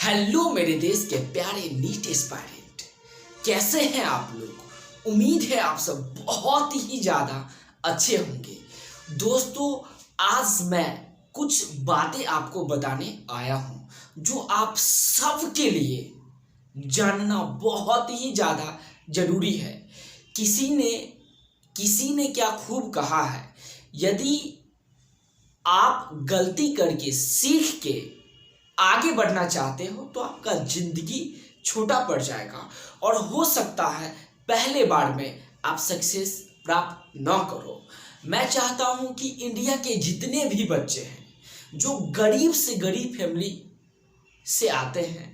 Hello मेरे देश के प्यारे नीट एस्पायरेंट, कैसे हैं आप लोग। उम्मीद है आप सब बहुत ही ज़्यादा अच्छे होंगे। दोस्तों, आज मैं कुछ बातें आपको बताने आया हूँ जो आप सबके लिए जानना बहुत ही ज़्यादा ज़रूरी है। किसी ने क्या खूब कहा है, यदि आप गलती करके सीख के आगे बढ़ना चाहते हो तो आपका जिंदगी छोटा पड़ जाएगा और हो सकता है पहले बार में आप सक्सेस प्राप्त न करो। मैं चाहता हूं कि इंडिया के जितने भी बच्चे हैं जो गरीब से गरीब फैमिली से आते हैं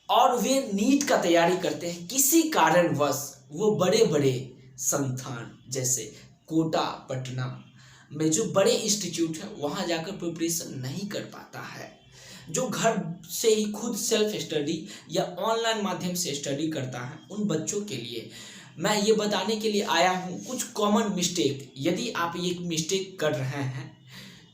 और वे नीट का तैयारी करते हैं, किसी कारणवश वो बड़े बड़े संस्थान जैसे कोटा, पटना में जो बड़े इंस्टीट्यूट है वहाँ जाकर प्रिपरेशन नहीं कर पाता है, जो घर से ही खुद सेल्फ स्टडी या ऑनलाइन माध्यम से स्टडी करता है, उन बच्चों के लिए मैं ये बताने के लिए आया हूँ कुछ कॉमन मिस्टेक। यदि आप ये मिस्टेक कर रहे हैं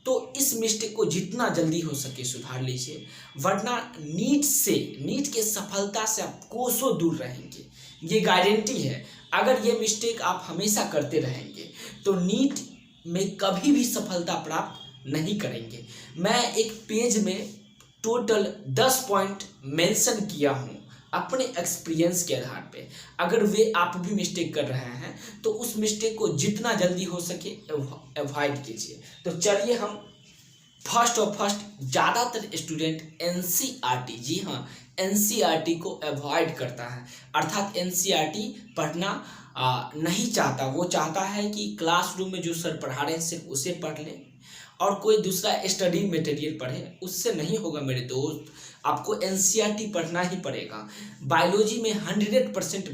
तो इस मिस्टेक को जितना जल्दी हो सके सुधार लीजिए, वरना नीट के सफलता से आप कोसों दूर रहेंगे। ये गारंटी है। अगर ये मिस्टेक आप हमेशा करते रहेंगे तो नीट में कभी भी सफलता प्राप्त नहीं करेंगे। मैं एक पेज में टोटल 10 पॉइंट मेंशन किया हूँ अपने एक्सपीरियंस के आधार पे। अगर वे आप भी मिस्टेक कर रहे हैं तो उस मिस्टेक को जितना जल्दी हो सके अवॉइड कीजिए। तो चलिए हम फर्स्ट ज़्यादातर स्टूडेंट एनसीईआरटी, जी हाँ, एनसीईआरटी को अवॉइड करता है, अर्थात एनसीईआरटी पढ़ना नहीं चाहता। वो चाहता है कि क्लासरूम में जो सर पढ़ा रहे हैं सिर्फ उसे पढ़ लें और कोई दूसरा स्टडी मटेरियल पढ़े। उससे नहीं होगा मेरे दोस्त, आपको एनसीईआरटी पढ़ना ही पड़ेगा। बायोलॉजी में 100%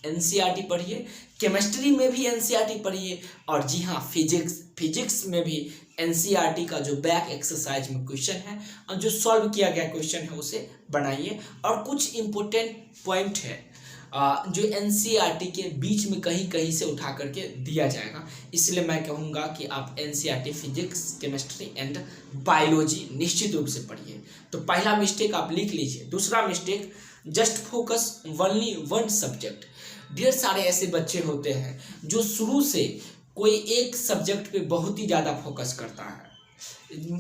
एनसीईआरटी पढ़िए, केमिस्ट्री में भी एनसीईआरटी पढ़िए और जी हाँ, फिजिक्स में भी एनसीईआरटी का जो बैक एक्सरसाइज में क्वेश्चन है और जो सॉल्व किया गया क्वेश्चन है उसे बनाइए। और कुछ इम्पोर्टेंट पॉइंट है जो एनसीईआरटी के बीच में कहीं कहीं से उठा करके दिया जाएगा, इसलिए मैं कहूँगा कि आप NCERT physics, chemistry and biology निश्चित रूप से पढ़िए। तो पहला मिस्टेक आप लिख लीजिए। दूसरा mistake, just focus only one subject. ढेर सारे ऐसे बच्चे होते हैं जो शुरू से कोई एक सब्जेक्ट पे बहुत ही ज़्यादा फोकस करता है।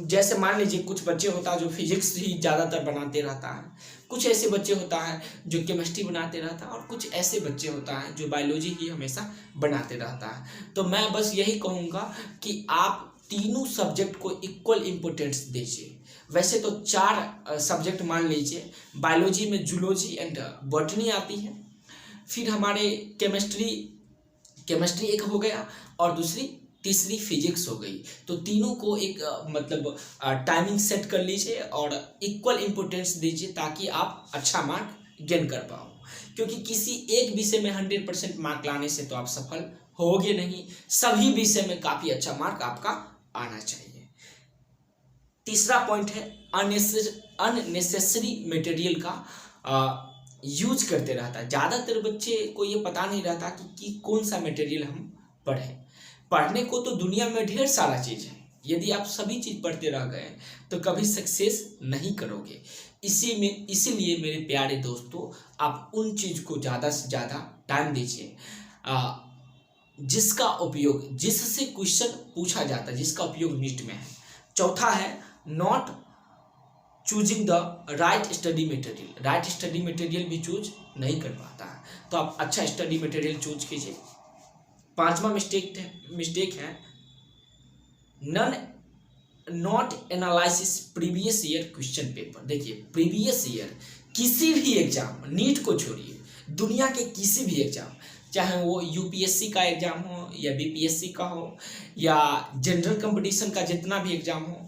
जैसे मान लीजिए कुछ बच्चे होता है जो फिजिक्स ही ज़्यादातर बनाते रहता है, कुछ ऐसे बच्चे होता है जो केमिस्ट्री बनाते रहता है और कुछ ऐसे बच्चे होता है जो बायोलॉजी ही हमेशा बनाते रहता है। तो मैं बस यही कहूँगा कि आप तीनों सब्जेक्ट को इक्वल इम्पोर्टेंस दीजिए। वैसे तो 4 सब्जेक्ट मान लीजिए, बायोलॉजी में जूलॉजी एंड बॉटनी आती है, फिर हमारे केमिस्ट्री एक हो गया और तीसरी फिजिक्स हो गई। तो तीनों को एक टाइमिंग सेट कर लीजिए और इक्वल इम्पोर्टेंस दीजिए ताकि आप अच्छा मार्क गेन कर पाओ। क्योंकि किसी एक विषय में 100% मार्क लाने से तो आप सफल होगे नहीं, सभी विषय में काफ़ी अच्छा मार्क आपका आना चाहिए। तीसरा पॉइंट है अननेसेसरी मटेरियल का यूज करते रहता है। ज़्यादातर बच्चे को ये पता नहीं रहता कि कौन सा मटेरियल हम पढ़ें। पढ़ने को तो दुनिया में ढेर सारा चीज़ है, यदि आप सभी चीज़ पढ़ते रह गए तो कभी सक्सेस नहीं करोगे। इसीलिए मेरे प्यारे दोस्तों, आप उन चीज़ को ज़्यादा से ज़्यादा टाइम दीजिए जिसका उपयोग, जिससे क्वेश्चन पूछा जाता है, जिसका उपयोग नीट में है। चौथा है not choosing the right study material. Right study material भी चूज नहीं कर पाता है, तो आप अच्छा स्टडी मटेरियल चूज कीजिए। पांचवा मिस्टेक है not analysis previous year question paper. देखिए, प्रीवियस ईयर किसी भी एग्जाम, नीट को छोड़िए, दुनिया के किसी भी एग्जाम, चाहे वो यूपीएससी का एग्जाम हो या बीपीएससी का हो या जनरल कंपटीशन का जितना भी एग्जाम हो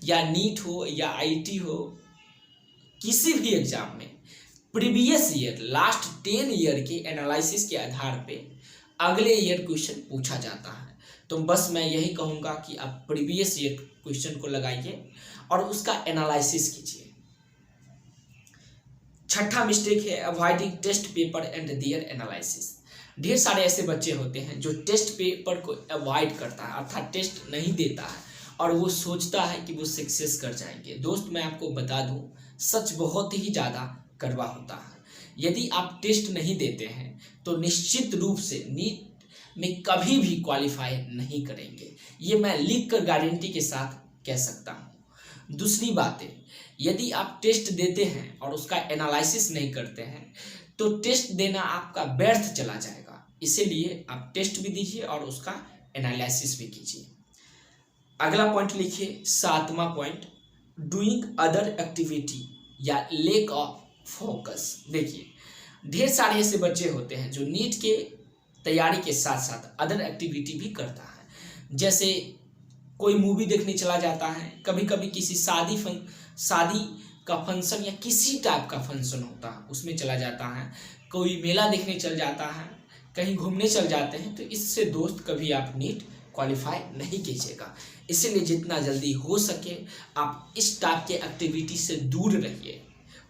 या नीट हो या आईटी हो, किसी भी एग्जाम में प्रीवियस ईयर, लास्ट 10 ईयर के एनालिसिस के आधार पे अगले ईयर क्वेश्चन पूछा जाता है। तो बस मैं यही कहूँगा कि आप प्रीवियस ईयर क्वेश्चन को लगाइए और उसका एनालिसिस कीजिए। छठा मिस्टेक है avoiding test paper and their analysis. ढेर सारे ऐसे बच्चे होते हैं जो टेस्ट पेपर को अवॉइड करता है, अर्थात टेस्ट नहीं देता है और वो सोचता है कि वो सक्सेस कर जाएंगे। दोस्त मैं आपको बता दूं, सच बहुत ही ज़्यादा कड़वा होता है। यदि आप टेस्ट नहीं देते हैं तो निश्चित रूप से नीट में कभी भी क्वालिफाई नहीं करेंगे, ये मैं लिख कर गारंटी के साथ कह सकता हूँ। दूसरी बात है, यदि आप टेस्ट देते हैं और उसका एनालिसिस नहीं करते हैं तो टेस्ट देना आपका व्यर्थ चला जाएगा। इसीलिए आप टेस्ट भी दीजिए और उसका एनालिसिस भी कीजिए। अगला पॉइंट लिखिए, 7वां पॉइंट, डूइंग अदर एक्टिविटी या लेक ऑफ फोकस। देखिए, ढेर सारे ऐसे बच्चे होते हैं जो नीट के तैयारी के साथ साथ अदर एक्टिविटी भी करता है। जैसे कोई मूवी देखने चला जाता है, कभी कभी किसी शादी का फंक्शन या किसी टाइप का फंक्शन होता है उसमें चला जाता है, कोई मेला देखने चल जाता है, कहीं घूमने चल जाते हैं। तो इससे दोस्त कभी आप नीट क्वालिफाई नहीं कीजिएगा। इसीलिए जितना जल्दी हो सके आप इस टाइप के एक्टिविटी से दूर रहिए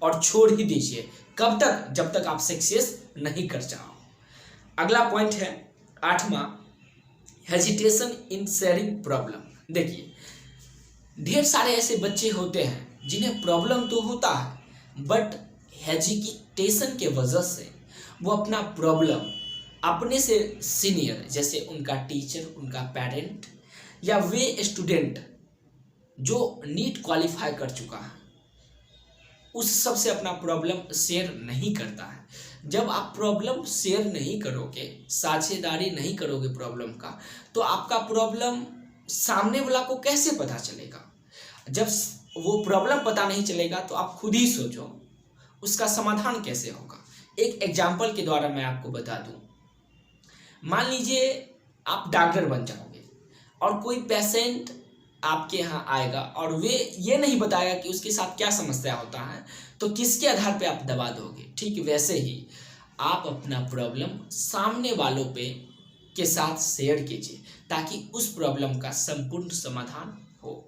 और छोड़ ही दीजिए। कब तक? जब तक आप सक्सेस नहीं कर जाओ। अगला पॉइंट है 8वां, हेजिटेशन इन शेयरिंग प्रॉब्लम। देखिए, ढेर सारे ऐसे बच्चे होते हैं जिन्हें प्रॉब्लम तो होता है बट हेजिटेशन के वजह से वो अपना प्रॉब्लम अपने से सीनियर, जैसे उनका टीचर, उनका पेरेंट या वे स्टूडेंट जो नीट क्वालिफाई कर चुका है, उस सबसे अपना प्रॉब्लम शेयर नहीं करता है। जब आप प्रॉब्लम शेयर नहीं करोगे, साझेदारी नहीं करोगे प्रॉब्लम का, तो आपका प्रॉब्लम सामने वाला को कैसे पता चलेगा? जब वो प्रॉब्लम पता नहीं चलेगा तो आप खुद ही सोचो उसका समाधान कैसे होगा। एक एग्जाम्पल के द्वारा मैं आपको बता दूं, मान लीजिए आप डॉक्टर बन जाओगे और कोई पेशेंट आपके यहाँ आएगा और वे ये नहीं बताएगा कि उसके साथ क्या समस्या होता है, तो किसके आधार पे आप दवा दोगे? ठीक वैसे ही आप अपना प्रॉब्लम सामने वालों पे के साथ शेयर कीजिए ताकि उस प्रॉब्लम का संपूर्ण समाधान हो।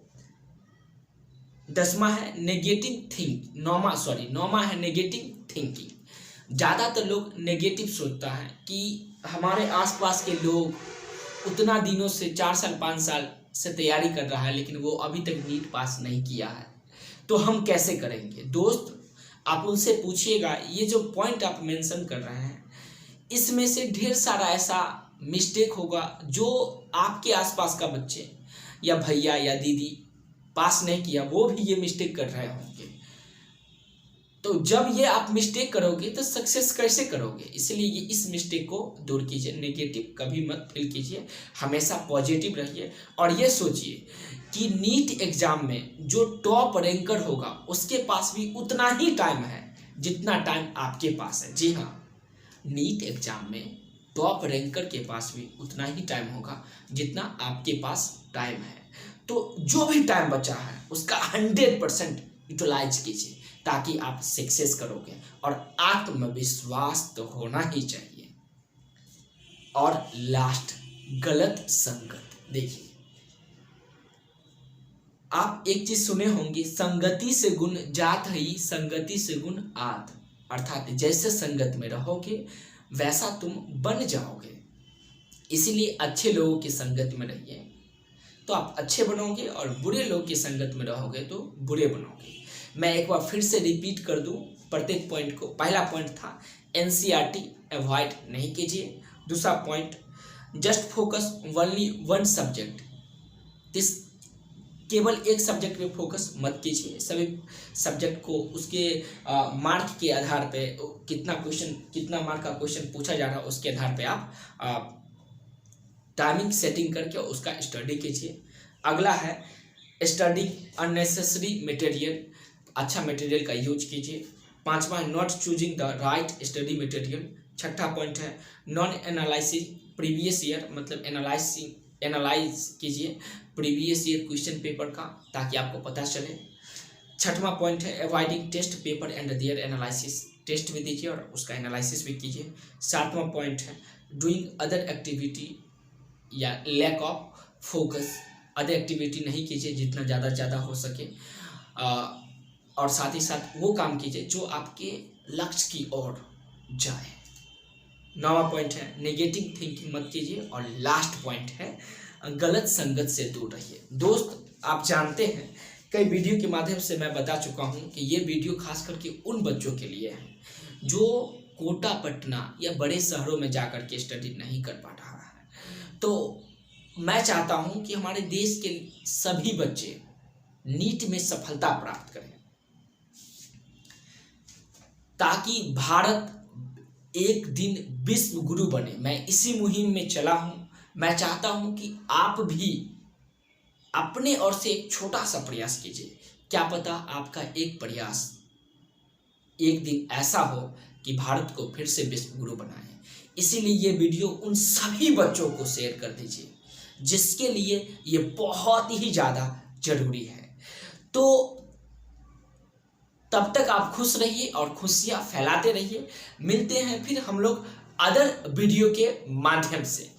10वां है नेगेटिव थिंक, 9वां है नेगेटिव थिंकिंग। ज़्यादातर लोग नेगेटिव सोचता है कि हमारे आसपास के लोग उतना दिनों से 4 साल 5 साल से तैयारी कर रहा है लेकिन वो अभी तक नीट पास नहीं किया है, तो हम कैसे करेंगे? दोस्त आप उनसे पूछिएगा, ये जो पॉइंट आप मेंशन कर रहे हैं इसमें से ढेर सारा ऐसा मिस्टेक होगा जो आपके आसपास का बच्चे या भैया या दीदी पास नहीं किया वो भी ये मिस्टेक कर रहे होंगे। तो जब ये आप मिस्टेक करोगे तो सक्सेस कैसे करोगे? इसलिए ये इस मिस्टेक को दूर कीजिए, नेगेटिव कभी मत फील कीजिए, हमेशा पॉजिटिव रहिए और ये सोचिए कि नीट एग्जाम में जो टॉप रैंकर होगा उसके पास भी उतना ही टाइम है जितना टाइम आपके पास है। जी हाँ, नीट एग्जाम में टॉप रैंकर के पास भी उतना ही टाइम होगा जितना आपके पास टाइम है। तो जो भी टाइम बचा है उसका 100% यूटिलाइज कीजिए ताकि आप सक्सेस करोगे और आत्मविश्वास तो होना ही चाहिए। और लास्ट, गलत संगत। देखिए, आप एक चीज सुने होंगे, संगति से गुण जात ही संगति से गुण आत, अर्थात जैसे संगत में रहोगे वैसा तुम बन जाओगे। इसीलिए अच्छे लोगों की संगत में रहिए तो आप अच्छे बनोगे और बुरे लोग की संगत में रहोगे तो बुरे बनोगे। मैं एक बार फिर से रिपीट कर दूं प्रत्येक पॉइंट को। पहला पॉइंट था एनसीईआरटी अवॉइड नहीं कीजिए। दूसरा point, just focus only one subject, केवल एक सब्जेक्ट पे फोकस मत कीजिए। सभी सब्जेक्ट को उसके मार्क के आधार पे कितना मार्क का क्वेश्चन पूछा जा रहा है उसके आधार पे आप टाइमिंग सेटिंग करके उसका स्टडी कीजिए। अगला है स्टडी अननेसेसरी मटेरियल, अच्छा मटेरियल का यूज कीजिए। 5वां, not choosing the right study material. 6ठा पॉइंट है नॉन एनालाइसिस प्रीवियस ईयर, मतलब एनालाइज कीजिए प्रीवियस ईयर क्वेश्चन पेपर का ताकि आपको पता चले। 6वां पॉइंट है avoiding test paper and their analysis, test भी दीजिए और उसका एनालिसिस भी कीजिए। 7वां पॉइंट है डूइंग अदर एक्टिविटी या lack of focus, other activity नहीं कीजिए जितना ज़्यादा हो सके, और साथ ही साथ वो काम कीजिए जो आपके लक्ष्य की ओर जाए। 9वां पॉइंट है नेगेटिव थिंकिंग मत कीजिए और लास्ट पॉइंट है गलत संगत से दूर रहिए। दोस्त आप जानते हैं कई वीडियो के माध्यम से मैं बता चुका हूं कि ये वीडियो खास करके उन बच्चों के लिए है जो कोटा पटना या बड़े शहरों में जाकर के स्टडी नहीं कर पा रहा है। तो मैं चाहता हूं कि हमारे देश के सभी बच्चे नीट में सफलता प्राप्त करें ताकि भारत एक दिन विश्व गुरु बने। मैं इसी मुहिम में चला हूं। मैं चाहता हूं कि आप भी अपने ओर से एक छोटा सा प्रयास कीजिए। क्या पता आपका एक प्रयास एक दिन ऐसा हो कि भारत को फिर से विश्व गुरु बनाए। इसीलिए ये वीडियो उन सभी बच्चों को शेयर कर दीजिए जिसके लिए ये बहुत ही ज़्यादा जरूरी है। तो तब तक आप खुश रहिए और खुशियां फैलाते रहिए। मिलते हैं फिर हम लोग अदर वीडियो के माध्यम से।